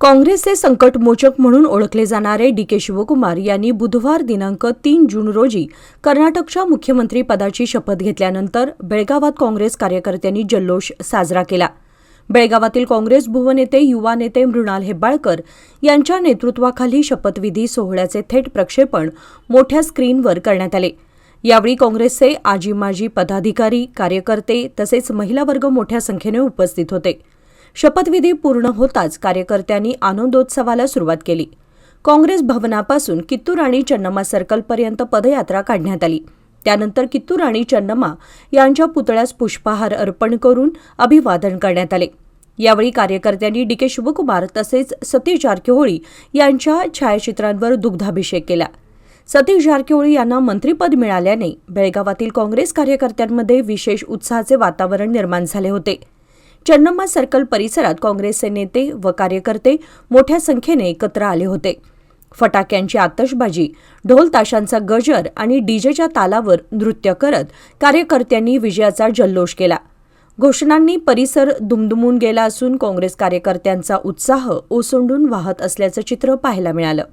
काँग्रेसचे संकटमोचक म्हणून ओळखले जाणारे डी.के. शिवकुमार यांनी बुधवार दिनांक 3 जून रोजी कर्नाटकच्या मुख्यमंत्री पदाची शपथ घेतल्यानंतर बेळगावात काँग्रेस कार्यकर्त्यांनी जल्लोष साजरा केला. बेळगावातील काँग्रेस भुवन येथे युवा नेते मृणाल हेब्बाळकर यांच्या नेतृत्वाखाली शपथविधी सोहळ्याचे थेट प्रक्षेपण मोठ्या स्क्रीनवर करण्यात आले. यावेळी काँग्रेसचे आजी-माजी पदाधिकारी, कार्यकर्ते तसेच महिला वर्ग मोठ्या संख्येने उपस्थित होते. शपथविधी पूर्ण होताच कार्यकर्त्यांनी आनंदोत्सवाला सुरुवात केली. काँग्रेस भवनापासून कित्तूर आणि चन्नम्मा सर्कलपर्यंत पदयात्रा काढण्यात आली. त्यानंतर कित्तूर आणि चन्नम्मा यांच्या पुतळ्यास पुष्पहार अर्पण करून अभिवादन करण्यात आले. यावेळी कार्यकर्त्यांनी डी.के. शिवकुमार तसेच सतीश जारकिहोळी यांच्या छायाचित्रांवर दुग्धाभिषेक केला. सतीश जारकिहोळी यांना मंत्रिपद मिळाल्याने बेळगावातील काँग्रेस कार्यकर्त्यांमध्ये विशेष उत्साहाचे वातावरण निर्माण झाले होते. चन्नम्मा सर्कल परिसरात काँग्रेसचे नेते व कार्यकर्ते मोठ्या संख्येने एकत्र आले होते. फटाक्यांची आतषबाजी, ढोल ताशांचा गजर आणि डीजेच्या तालावर नृत्य करत कार्यकर्त्यांनी विजयाचा जल्लोष केला. घोषणांनी परिसर दुमदुमून गेला असून काँग्रेस कार्यकर्त्यांचा उत्साह ओसंडून वाहत असल्याचं चित्र पाहायला मिळालं.